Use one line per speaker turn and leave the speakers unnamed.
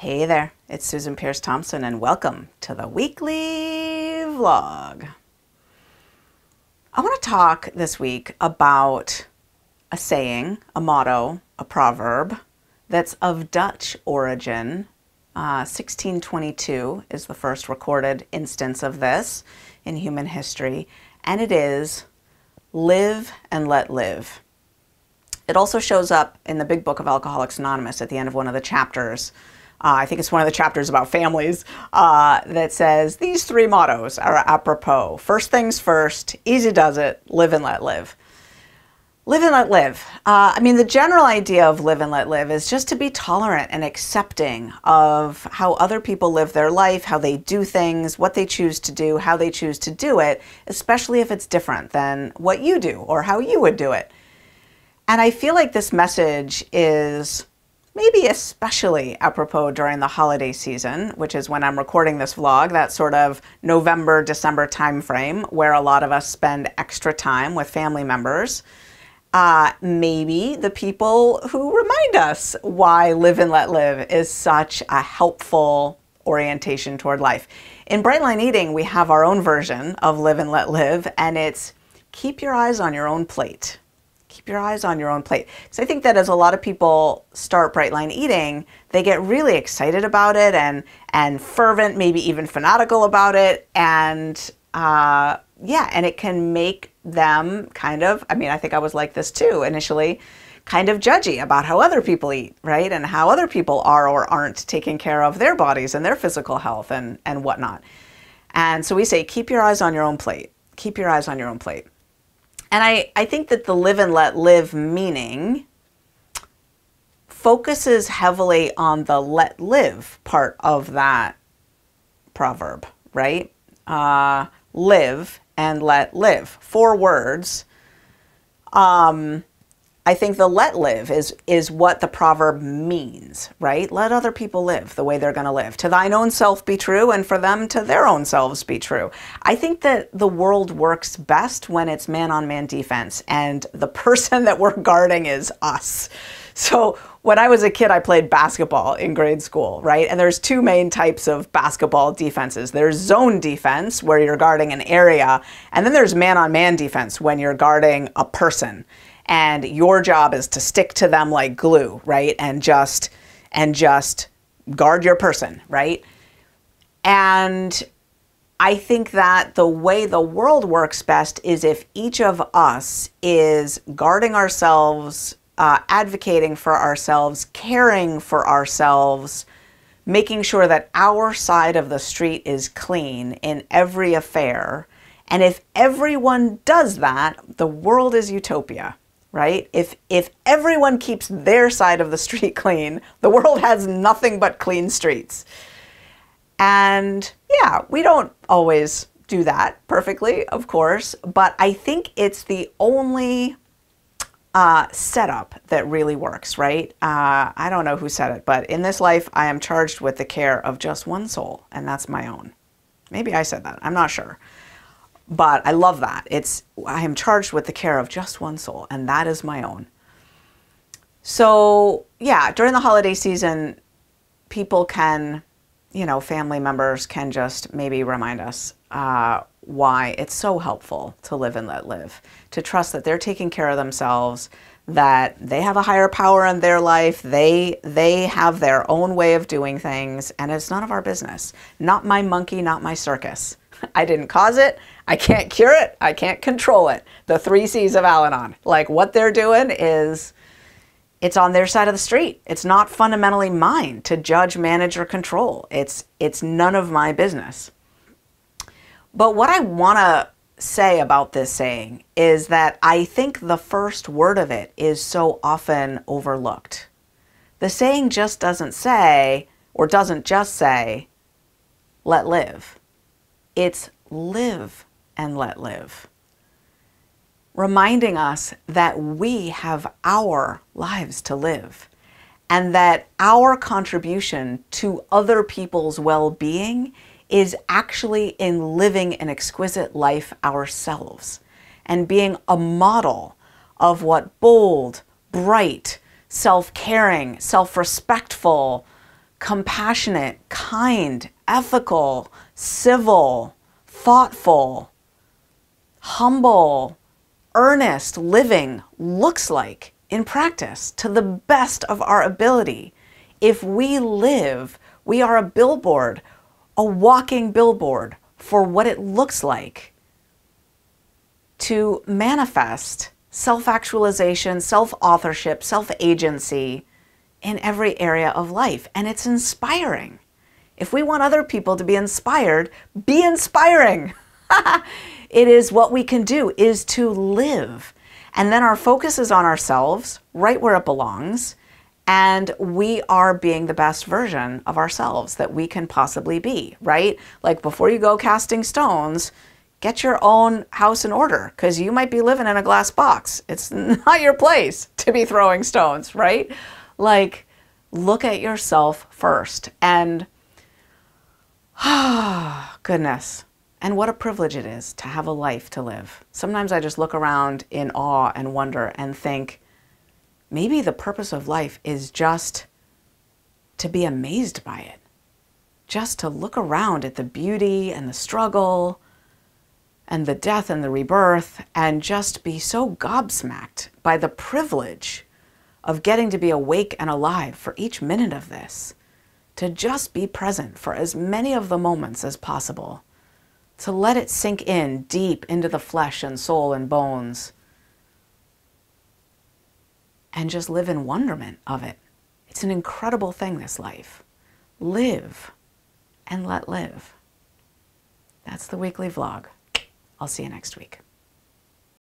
Hey there, it's Susan Pierce Thompson and welcome to the weekly vlog. I want to talk this week about a saying, a motto, a proverb that's of Dutch origin. 1622 is the first recorded instance of this in human history, and it is, live and let live. It also shows up in the big book of Alcoholics Anonymous at the end of one of the chapters. I think it's one of the chapters about families that says these three mottos are apropos. First things first, easy does it, live and let live. Live and let live. I mean, the general idea of live and let live is just to be tolerant and accepting of how other people live their life, how they do things, what they choose to do, how they choose to do it, especially if it's different than what you do or how you would do it. And I feel like this message is maybe especially apropos during the holiday season, which is when I'm recording this vlog, that sort of November, December timeframe where a lot of us spend extra time with family members. Maybe the people who remind us why live and let live is such a helpful orientation toward life. In Bright Line Eating, we have our own version of live and let live, and it's keep your eyes on your own plate. Keep your eyes on your own plate. So I think that as a lot of people start Bright Line Eating, they get really excited about it and fervent, maybe even fanatical about it. And yeah, and it can make them kind of, I mean, I think I was like this too initially, kind of judgy about how other people eat, right? And how other people are or aren't taking care of their bodies and their physical health and whatnot. And so we say, keep your eyes on your own plate. Keep your eyes on your own plate. And I think that the live and let live meaning focuses heavily on the let live part of that proverb, right? Live and let live. 4 words. I think the let live is what the proverb means, right? Let other people live the way they're going to live. To thine own self be true, and for them to their own selves be true. I think that the world works best when it's man-on-man defense, and the person that we're guarding is us. So when I was a kid, I played basketball in grade school, right? And there's 2 main types of basketball defenses. There's zone defense, where you're guarding an area, and then there's man-on-man defense when you're guarding a person. And your job is to stick to them like glue, right? And just guard your person, right? And I think that the way the world works best is if each of us is guarding ourselves, advocating for ourselves, caring for ourselves, making sure that our side of the street is clean in every affair. And if everyone does that, the world is utopia. Right? If everyone keeps their side of the street clean, the world has nothing but clean streets. And yeah, we don't always do that perfectly, of course, but I think it's the only setup that really works, right? I don't know who said it, but in this life, I am charged with the care of just one soul, and that's my own. Maybe I said that, I'm not sure. But I love that. I am charged with the care of just one soul, and that is my own. So yeah, during the holiday season, people can, family members can just maybe remind us why it's so helpful to live and let live, to trust that they're taking care of themselves, that they have a higher power in their life, they have their own way of doing things, and it's none of our business. Not my monkey, not my circus. I didn't cause it. I can't cure it. I can't control it. The 3 C's of Al-Anon. Like, what they're doing is, it's on their side of the street. It's not fundamentally mine to judge, manage, or control. It's none of my business. But what I want to say about this saying is that I think the first word of it is so often overlooked. The saying just doesn't say, or doesn't just say, let live. It's live and let live. Reminding us that we have our lives to live and that our contribution to other people's well-being is actually in living an exquisite life ourselves and being a model of what bold, bright, self-caring, self-respectful, compassionate, kind, ethical, civil, thoughtful, humble, earnest living looks like in practice to the best of our ability. If we live, we are a billboard, a walking billboard for what it looks like to manifest self-actualization, self-authorship, self-agency in every area of life. And it's inspiring. If we want other people to be inspired, be inspiring. It is what we can do, is to live. And then our focus is on ourselves, right where it belongs. And we are being the best version of ourselves that we can possibly be, right? Like before you go casting stones, get your own house in order, because you might be living in a glass box. It's not your place to be throwing stones, right? Like, look at yourself first. And, goodness. And what a privilege it is to have a life to live. Sometimes I just look around in awe and wonder and think, maybe the purpose of life is just to be amazed by it. Just to look around at the beauty and the struggle and the death and the rebirth, and just be so gobsmacked by the privilege of getting to be awake and alive for each minute of this, to just be present for as many of the moments as possible, to let it sink in deep into the flesh and soul and bones, and just live in wonderment of it. It's an incredible thing, this life. Live and let live. That's the weekly vlog. I'll see you next week.